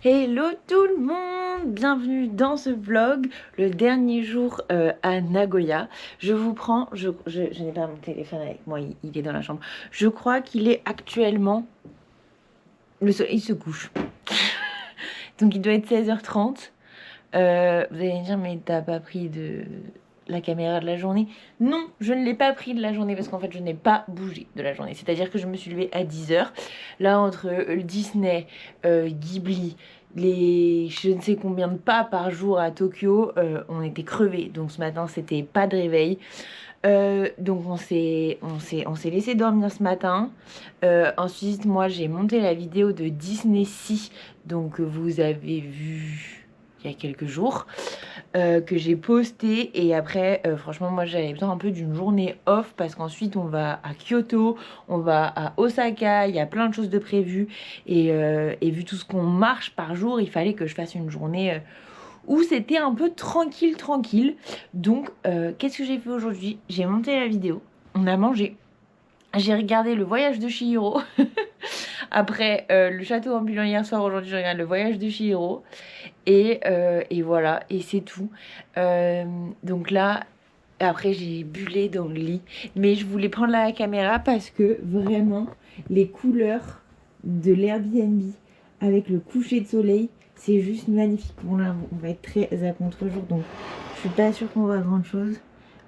Hello tout le monde, bienvenue dans ce vlog, le dernier jour à Nagoya. Je vous prends, je n'ai pas mon téléphone avec moi, il est dans la chambre. Je crois qu'il est actuellement, le soleil se couche. Donc il doit être 16h30. Vous allez me dire, mais t'as pas pris de la caméra de la journée? Non, je ne l'ai pas pris de la journée parce qu'en fait je n'ai pas bougé de la journée. C'est-à-dire que je me suis levée à 10h. Là, entre le Disney, Ghibli, les je ne sais combien de pas par jour à Tokyo, on était crevés. Donc ce matin, c'était pas de réveil. Donc on s'est laissé dormir ce matin. Ensuite, moi, j'ai monté la vidéo de Disney Sea, donc vous avez vu il y a quelques jours, que j'ai posté. Et après, franchement, moi, j'avais besoin un peu d'une journée off parce qu'ensuite, on va à Kyoto, on va à Osaka, il y a plein de choses de prévues. Et vu tout ce qu'on marche par jour, il fallait que je fasse une journée où c'était un peu tranquille. Donc, qu'est-ce que j'ai fait aujourd'hui? J'ai monté la vidéo, on a mangé, j'ai regardé le voyage de Chihiro. Après le château ambulant hier soir, aujourd'hui je regarde le voyage de Chihiro. Et voilà, et c'est tout. Donc là, après j'ai bullé dans le lit. Mais je voulais prendre la caméra parce que vraiment, les couleurs de l'Airbnb avec le coucher de soleil, c'est juste magnifique. Bon là, on va être très à contre-jour, donc je suis pas sûre qu'on voit grand chose.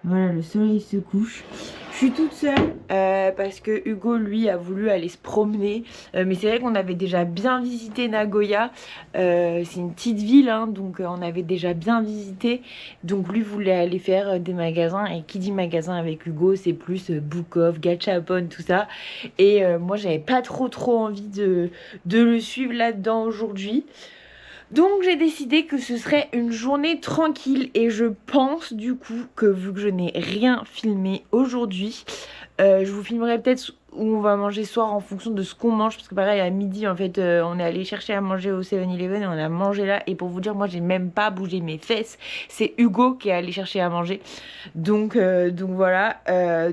Voilà, le soleil se couche. Je suis toute seule parce que Hugo, lui, a voulu aller se promener. Mais c'est vrai qu'on avait déjà bien visité Nagoya. C'est une petite ville, hein, donc on avait déjà bien visité. Donc lui voulait aller faire des magasins. Et qui dit magasin avec Hugo, c'est plus Book Off, Gachapon, tout ça. Et moi, j'avais pas trop envie de le suivre là-dedans aujourd'hui. Donc j'ai décidé que ce serait une journée tranquille et je pense du coup que vu que je n'ai rien filmé aujourd'hui, je vous filmerai peut-être où on va manger ce soir en fonction de ce qu'on mange, parce que pareil à midi en fait on est allé chercher à manger au 7-Eleven et on a mangé là. Et pour vous dire, moi j'ai même pas bougé mes fesses, c'est Hugo qui est allé chercher à manger. Donc voilà,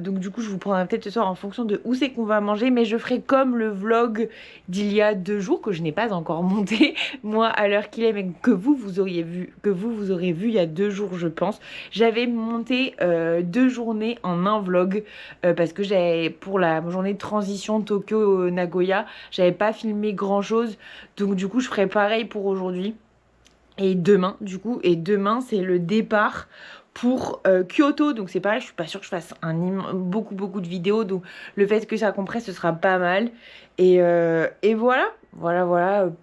donc du coup je vous prendrai peut-être ce soir en fonction de où c'est qu'on va manger, mais je ferai comme le vlog d'il y a 2 jours que je n'ai pas encore monté moi à l'heure qu'il est, mais que vous auriez vu, vous aurez vu il y a 2 jours je pense. J'avais monté 2 journées en un vlog parce que j'avais, pour la journée de transition Tokyo Nagoya, j'avais pas filmé grand chose, donc du coup je ferai pareil pour aujourd'hui. Et demain, du coup, c'est le départ pour Kyoto. Donc c'est pareil, je suis pas sûre que je fasse beaucoup de vidéos. Donc le fait que ça compresse, ce sera pas mal. Et voilà.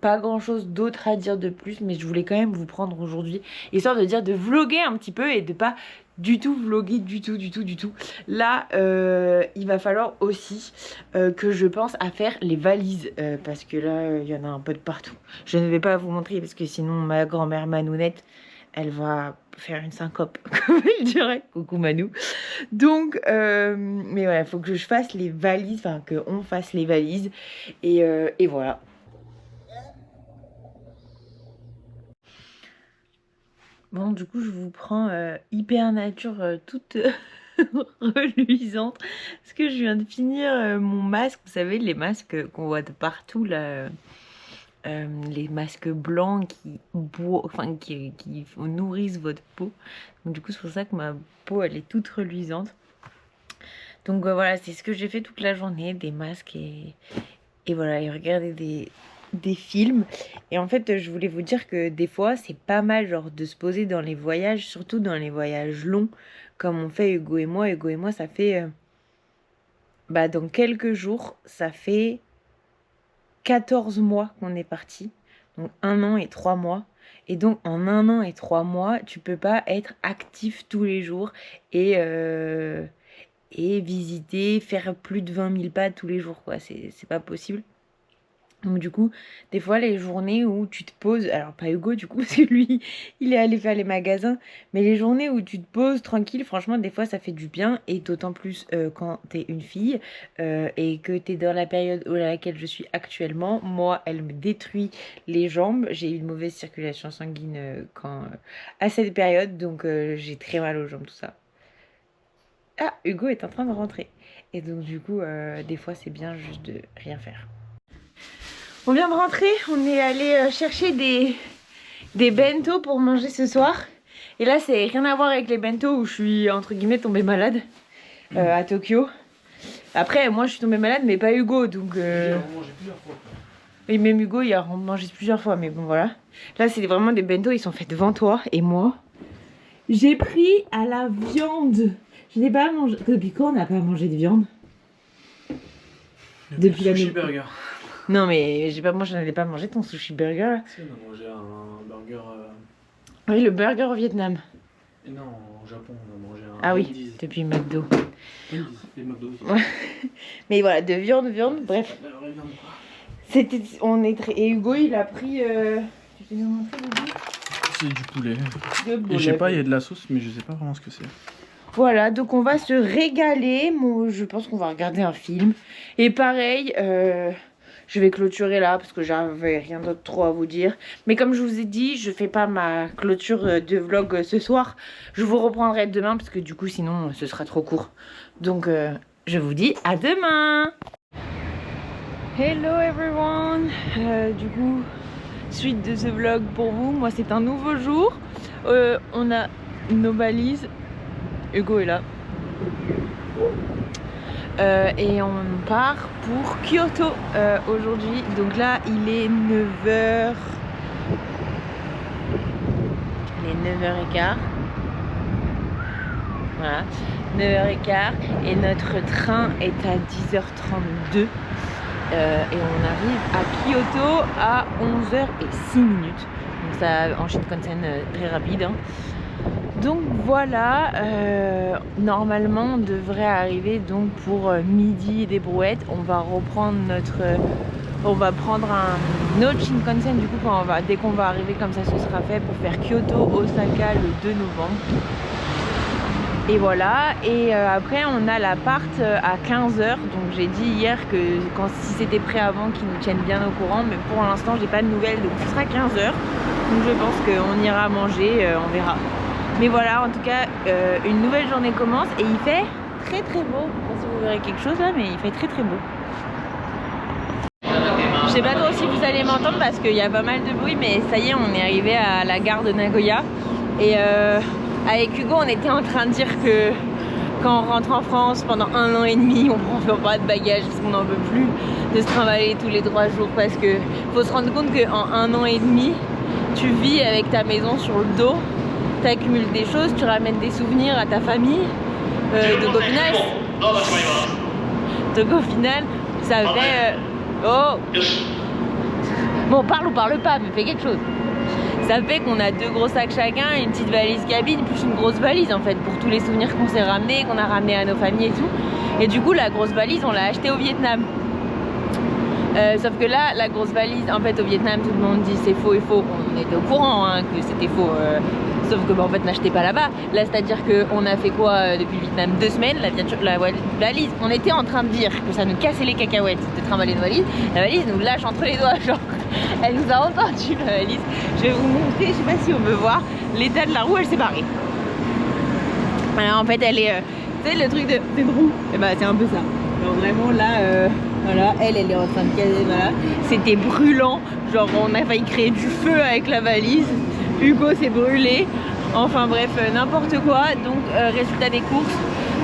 Pas grand chose d'autre à dire de plus. Mais je voulais quand même vous prendre aujourd'hui, histoire de dire de vlogger un petit peu et de pas du tout vlogger du tout. Là, il va falloir aussi que je pense à faire les valises. Parce que là, il y en a un peu de partout. Je ne vais pas vous montrer parce que sinon ma grand-mère Manounette, elle va faire une syncope, comme elle dirait. Coucou Manou. Donc, mais ouais, il faut que je fasse les valises, enfin qu'on fasse les valises. Et voilà. Bon, du coup, je vous prends hyper nature toute reluisante. Parce que je viens de finir mon masque. Vous savez, les masques qu'on voit de partout là. Les masques blancs qui nourrissent votre peau. Donc du coup c'est pour ça que ma peau elle est toute reluisante. Donc voilà, c'est ce que j'ai fait toute la journée, des masques et voilà, et regarder des films. Et en fait je voulais vous dire que des fois c'est pas mal genre de se poser dans les voyages, surtout dans les voyages longs comme on fait Hugo et moi. Hugo et moi ça fait dans quelques jours, ça fait 14 mois qu'on est parti, donc 1 an et 3 mois. Et donc en 1 an et 3 mois, tu peux pas être actif tous les jours et visiter, faire plus de 20 000 pas tous les jours, quoi. C'est pas possible. Donc du coup, des fois les journées où tu te poses, alors pas Hugo du coup parce que lui il est allé faire les magasins, mais les journées où tu te poses tranquille, franchement des fois ça fait du bien. Et d'autant plus quand t'es une fille et que t'es dans la période à laquelle je suis actuellement. Moi elle me détruit les jambes, j'ai une mauvaise circulation sanguine à cette période, donc j'ai très mal aux jambes, tout ça. Ah, Hugo est en train de rentrer. Et donc du coup des fois c'est bien juste de rien faire. On vient de rentrer, on est allé chercher des bento pour manger ce soir. Et là, c'est rien à voir avec les bento où je suis entre guillemets tombée malade à Tokyo. Après, moi je suis tombée malade, mais pas Hugo, donc. Oui, même Hugo, il a mangé plusieurs fois, mais bon voilà. Là, c'est vraiment des bento, ils sont faits devant toi et moi. J'ai pris à la viande. Je n'ai pas mangé. Depuis quand on n'a pas mangé de viande? Depuis la sushi burger. Non mais j'ai pas, moi je n'allais pas manger ton sushi burger. Si, on a mangé un burger. Oui, le burger au Vietnam. Et non, au Japon, on a mangé un. Ah oui, Wendy's. depuis McDo. Wendy's, et McDo aussi. Ouais. Mais voilà, de viande, bref. C'était, et Hugo il a pris. C'est du poulet. De Et je sais pas, il y a de la sauce, mais je sais pas vraiment ce que c'est. Voilà, donc on va se régaler. Moi, je pense qu'on va regarder un film. Et pareil, je vais clôturer là parce que j'avais rien d'autre trop à vous dire. Mais comme je vous ai dit, je fais pas ma clôture de vlog ce soir. Je vous reprendrai demain parce que du coup, sinon, ce sera trop court. Donc, je vous dis à demain. Hello everyone. Du coup, suite de ce vlog pour vous. Moi, c'est un nouveau jour. On a nos valises. Hugo est là. Et on part pour Kyoto aujourd'hui. Donc là, il est 9h. Il est 9h15. Voilà. 9h15. Et notre train est à 10h32. Et on arrive à Kyoto à 11h06. Donc ça en Shinkansen très rapide. Hein. Donc voilà, normalement on devrait arriver donc pour midi des brouettes. On va reprendre on va prendre un autre Shinkansen du coup dès qu'on va arriver comme ça ce sera fait pour faire Kyoto, Osaka le 2 novembre. Et voilà, et après on a l'appart à 15h, donc j'ai dit hier que si c'était prêt avant qu'ils nous tiennent bien au courant, mais pour l'instant j'ai pas de nouvelles, donc ce sera 15h. Donc je pense qu'on ira manger, on verra. Mais voilà, en tout cas, une nouvelle journée commence et il fait très très beau. Je sais pas si vous verrez quelque chose là, mais il fait très très beau. Je sais pas trop si vous allez m'entendre parce qu'il y a pas mal de bruit, mais ça y est, on est arrivé à la gare de Nagoya. Et avec Hugo, on était en train de dire que quand on rentre en France pendant 1 an et demi, on prend pas de bagages parce qu'on n'en peut plus de se trimballer tous les 3 jours. Parce que faut se rendre compte qu'en 1 an et demi, tu vis avec ta maison sur le dos. Tu accumules des choses, tu ramènes des souvenirs à ta famille. Donc au final, ça fait... Oh bon, parle ou parle pas, mais fais quelque chose. Ça fait qu'on a 2 gros sacs chacun, une petite valise cabine, plus une grosse valise en fait, pour tous les souvenirs qu'on s'est ramenés, qu'on a ramenés à nos familles et tout. Et du coup, la grosse valise, on l'a achetée au Vietnam. Sauf que là, la grosse valise, en fait, au Vietnam, tout le monde dit c'est faux et faux. On était au courant hein, que c'était faux. Sauf que, bah, en fait, n'achetez pas là-bas. Là, c'est-à-dire qu'on a fait quoi depuis le Vietnam? 2 semaines, la valise. On était en train de dire que ça nous cassait les cacahuètes de trimballer une valise. La valise nous lâche entre les doigts, genre. Elle nous a entendu, la valise. Je vais vous montrer, je sais pas si on peut voir, l'état de la roue, elle s'est barrée. Voilà, en fait, elle est... tu sais, le truc de... C'est une roue. Et bah, c'est un peu ça. Alors, vraiment, là... Voilà, elle est en train de caser, voilà. C'était brûlant, genre on a failli créer du feu avec la valise. Hugo s'est brûlé. Enfin bref, n'importe quoi. Donc résultat des courses,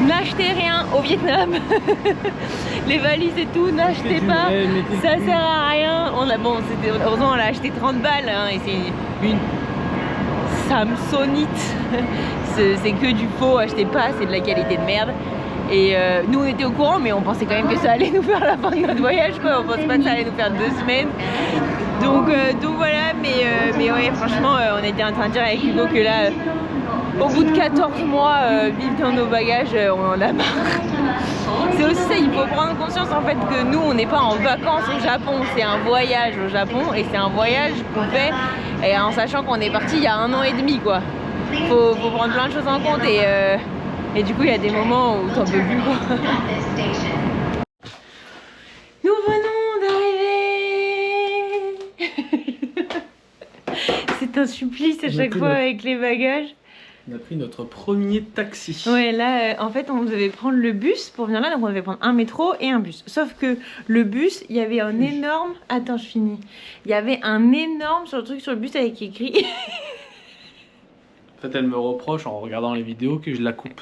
n'achetez rien au Vietnam. Les valises et tout, n'achetez pas. Ça sert à rien. Heureusement on l'a acheté 30 balles hein, et c'est une Samsonite. C'est que du faux, achetez pas, c'est de la qualité de merde. Et nous on était au courant mais on pensait quand même que ça allait nous faire la fin de notre voyage quoi. On pensait pas que ça allait nous faire 2 semaines. Donc voilà, mais ouais franchement on était en train de dire avec Hugo que là au bout de 14 mois vivre dans nos bagages on en a marre. C'est aussi ça, il faut prendre conscience en fait que nous on n'est pas en vacances au Japon, c'est un voyage au Japon et c'est un voyage qu'on fait et en sachant qu'on est parti il y a 1 an et demi quoi. Faut prendre plein de choses en compte et du coup, il y a des moments où t'en peux plus quoi. Nous venons d'arriver. C'est un supplice à chaque fois avec les bagages. On a pris notre premier taxi. Ouais, là, en fait, on devait prendre le bus pour venir là, donc on devait prendre un métro et un bus. Sauf que le bus, il y avait un énorme... Attends, je finis. Il y avait un énorme sur le truc sur le bus avec écrit... En fait, elle me reproche en regardant les vidéos que je la coupe.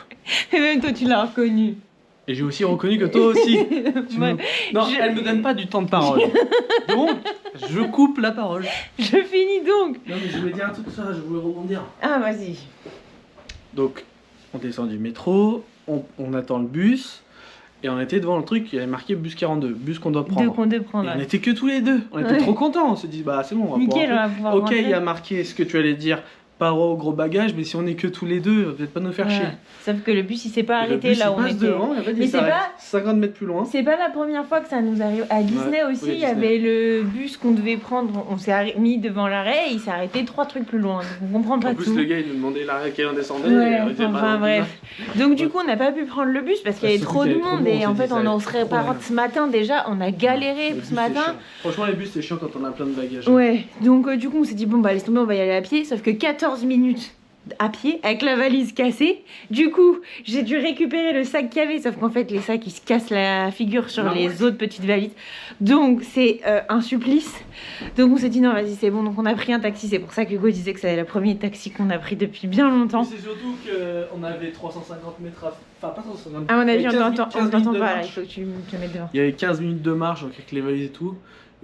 Et même toi, tu l'as reconnu. Et j'ai aussi reconnu que toi aussi. Ouais. Non, elle me donne pas du temps de parole. Donc, je coupe la parole. Je finis donc. Non, mais je voulais dire un truc sur ça, je voulais rebondir. Ah, vas-y. Donc, on descend du métro, on attend le bus, et on était devant le truc, il y avait marqué bus 42, bus qu'on doit prendre. Deux qu'on doit prendre. Et on Ouais. était que tous les deux, on était Ouais. trop contents, on se dit bah c'est bon, on va Nickel, on pouvoir va pouvoir rentrer. Ok, rentrer. il y a marqué ce que tu allais dire, paro, gros bagage, mais si on est que tous les deux, il va peut-être pas nous faire Ouais. chier. Sauf que le bus, il s'est pas Et le arrêté bus, là où il on passe était. devant, et en fait, Mais il c'est s'arrête pas- 50 mètres plus loin. C'est pas la première fois que ça nous arrive. À Disney Ouais. aussi, Oui, à il y avait le bus qu'on devait prendre. On s'est mis devant l'arrêt et il s'est arrêté 3 trucs plus loin. Donc on comprend pas En plus, tout. le gars, il nous demandait l'arrêt à quel on descendait. Ouais, et on était enfin, pas dans le bref. Donc du coup, on n'a pas pu prendre le bus parce qu'il y avait Surtout trop qu'il y de avait trop monde de monde, et on en s'est fait, dit, on ça en va serait être pas trop rentré ce matin déjà. On a galéré Le bus, ce matin. c'est chiant. Franchement, les bus, c'est chiant quand on a plein de bagages. Ouais, donc du coup on s'est dit bon bah laisse tomber, on va y aller à pied, sauf que 14 minutes à pied avec la valise cassée. Du coup, j'ai dû récupérer le sac qu'il y avait, sauf qu'en fait les sacs ils se cassent la figure sur Ah les ouais. autres petites valises. Donc c'est un supplice. Donc on s'est dit non vas-y c'est bon, donc on a pris un taxi. C'est pour ça que Hugo disait que c'était le premier taxi qu'on a pris depuis bien longtemps. C'est surtout qu'on avait 350 mètres à... Enfin, pas 350. À mon avis Il y on avait 15 t'entend minutes de pas là, marche. il faut que tu te mettes devant. Il y avait 15 minutes de marche, donc avec les valises et tout.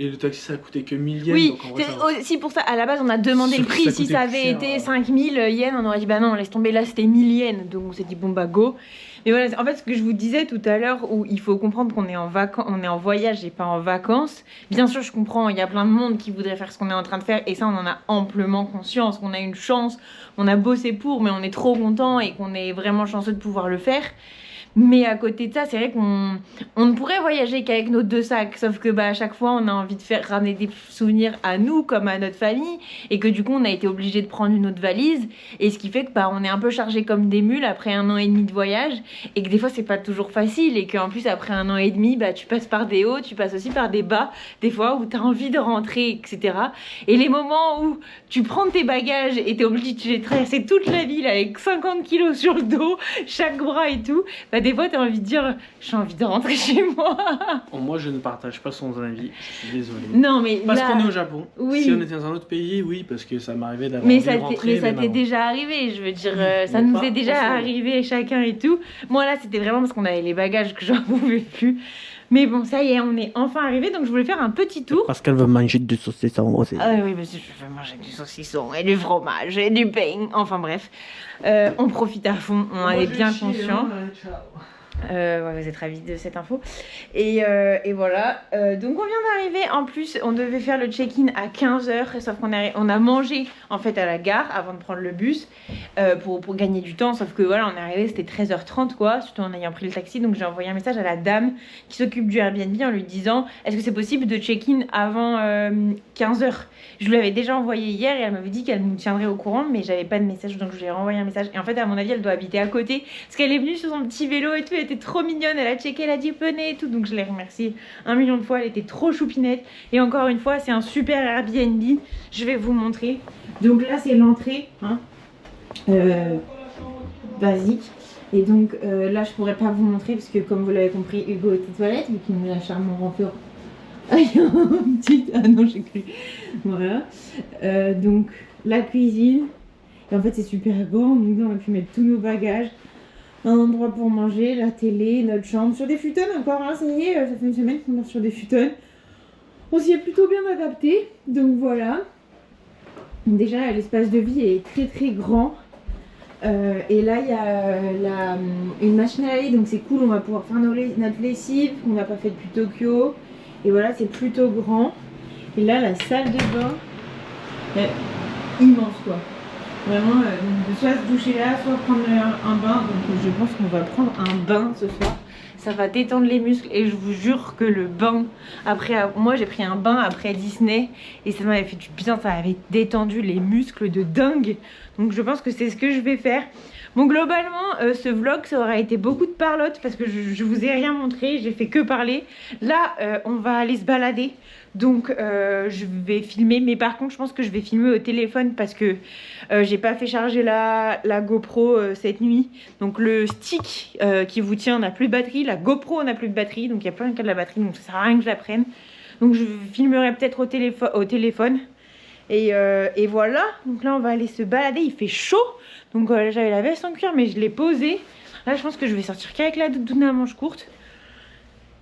Et le taxi, ça a coûté que 1000 yens. Oui, donc en vrai, ça c'est va. aussi pour ça, à la base on a demandé le Surtout prix, que ça si coûtait ça avait cher, été ouais. 5000 yens, on aurait dit bah non, laisse tomber, là c'était 1000 yens, donc on s'est dit bon bah go. Mais voilà, en fait ce que je vous disais tout à l'heure, où il faut comprendre qu'on est en vacances, on est en voyage et pas en vacances. Bien sûr je comprends, il y a plein de monde qui voudrait faire ce qu'on est en train de faire et ça on en a amplement conscience, qu'on a une chance, on a bossé pour, mais on est trop content et qu'on est vraiment chanceux de pouvoir le faire. Mais à côté de ça, c'est vrai qu'on ne pourrait voyager qu'avec nos 2 sacs. Sauf que bah, à chaque fois, on a envie de faire ramener des souvenirs à nous, comme à notre famille. Et que du coup, on a été obligé de prendre une autre valise. Et ce qui fait que bah, on est un peu chargé comme des mules après 1 an et demi de voyage. Et que des fois, c'est pas toujours facile. Et qu'en plus, après 1 an et demi, bah, tu passes par des hauts, tu passes aussi par des bas. Des fois où tu as envie de rentrer, etc. Et les moments où tu prends tes bagages et tu es obligé de traverser toute la ville avec 50 kilos sur le dos, chaque bras et tout, bah, des fois, tu as envie de dire j'ai envie de rentrer chez moi. Moi, je ne partage pas son avis, je suis désolé. Non, mais Parce là... qu'on est au Japon. Oui. Si on était dans un autre pays, oui, parce que ça m'arrivait d'avoir Mais envie ça de t'est rentrer. mais ça même t'est avant. déjà arrivé, je veux dire, Oui, ça mais nous pas est déjà ensemble. arrivé chacun et tout. Moi là, c'était vraiment parce qu'on avait les bagages que j'en pouvais plus. Mais bon, ça y est, on est enfin arrivé, donc je voulais faire un petit tour. Parce qu'elle veut manger du saucisson aussi. Ah oui, parce que je veux manger du saucisson et du fromage et du pain. Enfin bref, on profite à fond, on en est bien conscient. Ouais, vous êtes ravis de cette info. Et voilà. Donc on vient d'arriver. En plus, on devait faire le check-in à 15h. Sauf qu'on a mangé en fait à la gare avant de prendre le bus pour gagner du temps. Sauf que voilà, on est arrivé, c'était 13h30 quoi. Surtout en ayant pris le taxi. Donc j'ai envoyé un message à la dame qui s'occupe du Airbnb en lui disant est-ce que c'est possible de check-in avant 15h. Je lui avais déjà envoyé hier et elle m'avait dit qu'elle nous tiendrait au courant. Mais j'avais pas de message. Donc je lui ai renvoyé un message. Et en fait, à mon avis, elle doit habiter à côté. Parce qu'elle est venue sur son petit vélo et tout. Elle était trop mignonne, elle a checké, elle a dit venez et tout, donc je l'ai remerciée 1 million de fois, elle était trop choupinette. Et encore une fois, c'est un super Airbnb, je vais vous montrer. Donc là, c'est l'entrée, hein, basique. Et donc là, je pourrais pas vous montrer parce que comme vous l'avez compris, Hugo est aux toilettes, vu qu'il nous a charmant renfort. Ah, il y a un petit... Ah non, j'ai cru. Voilà. Donc la cuisine. Et en fait, c'est super grand, donc là, on a pu mettre tous nos bagages. Un endroit pour manger, la télé, notre chambre, sur des futons encore, hein, ça y est, ça fait une semaine qu'on dort sur des futons. On s'y est plutôt bien adapté, donc voilà. Déjà, l'espace de vie est très très grand. Et là, il y a une machine à laver, donc c'est cool, on va pouvoir faire notre lessive qu'on n'a pas fait depuis Tokyo. Et voilà, c'est plutôt grand. Et là, la salle de bain est immense quoi. Vraiment, soit se doucher là, soit prendre un bain. Donc je pense qu'on va prendre un bain ce soir. ça va détendre les muscles et je vous jure que le bain, moi j'ai pris un bain après Disney et ça m'avait fait du bien, ça avait détendu les muscles de dingue. Donc je pense que c'est ce que je vais faire. Bon, globalement, ce vlog, ça aura été beaucoup de parlotte parce que je vous ai rien montré, j'ai fait que parler. Là, on va aller se balader, donc je vais filmer. Mais par contre, je pense que je vais filmer au téléphone parce que j'ai pas fait charger la GoPro cette nuit. Donc le stick qui vous tient n'a plus de batterie, la GoPro n'a plus de batterie, donc il n'y a plus rien qu'à de la batterie, donc ça sert à rien que je la prenne. Donc je filmerai peut-être au téléphone. Et voilà, donc là on va aller se balader, il fait chaud. Donc j'avais la veste en cuir mais je l'ai posée. Là je pense que je vais sortir qu'avec la doudoune à manches courtes.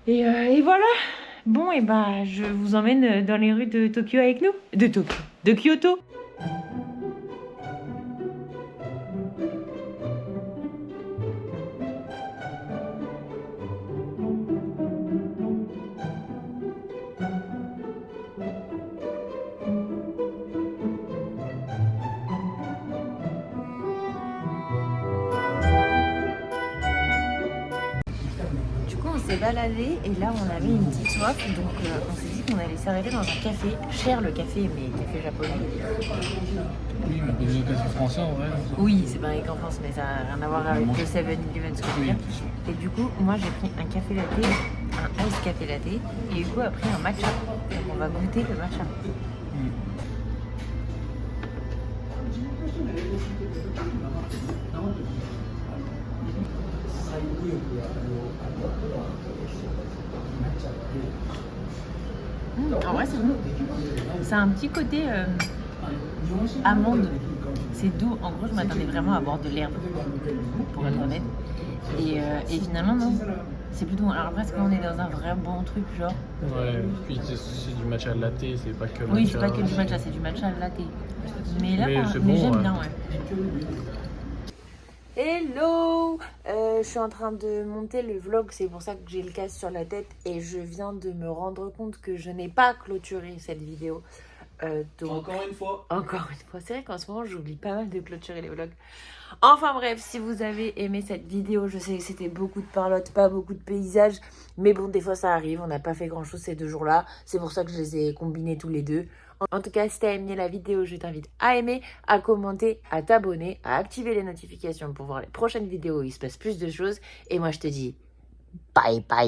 Et voilà. Bon et bah je vous emmène dans les rues de Tokyo avec nous. De Kyoto. On s'est baladé et là on avait une petite soif, donc on s'est dit qu'on allait s'arrêter dans un café, cher le café mais café japonais. Oui, mais le café français en vrai. Oui, c'est pareil qu'en France mais ça n'a rien à voir avec le 7-Eleven ce que je veux dire. Et du coup moi j'ai pris un café latte, un ice café latte et Hugo a pris un matcha. Donc on va goûter le matcha. En vrai c'est bon. Ça a un petit côté amande. C'est doux. En gros je m'attendais vraiment à boire de l'herbe pour être honnête. Et finalement non. C'est plus doux. Alors après est-ce qu'on est dans un vrai bon truc genre? Ouais, puis c'est du matcha latte, c'est pas que matcha. Oui c'est pas que du matcha, c'est du matcha latte. Mais là bon, j'aime bien ouais. Hello, je suis en train de monter le vlog, c'est pour ça que j'ai le casque sur la tête et je viens de me rendre compte que je n'ai pas clôturé cette vidéo. Donc... Encore une fois, c'est vrai qu'en ce moment j'oublie pas mal de clôturer les vlogs. Enfin bref, si vous avez aimé cette vidéo, je sais que c'était beaucoup de parlotte, pas beaucoup de paysages, mais bon des fois ça arrive, on n'a pas fait grand chose ces 2 jours-là, c'est pour ça que je les ai combinés tous les deux. En tout cas, si t'as aimé la vidéo, je t'invite à aimer, à commenter, à t'abonner, à activer les notifications pour voir les prochaines vidéos où il se passe plus de choses. Et moi, je te dis bye bye.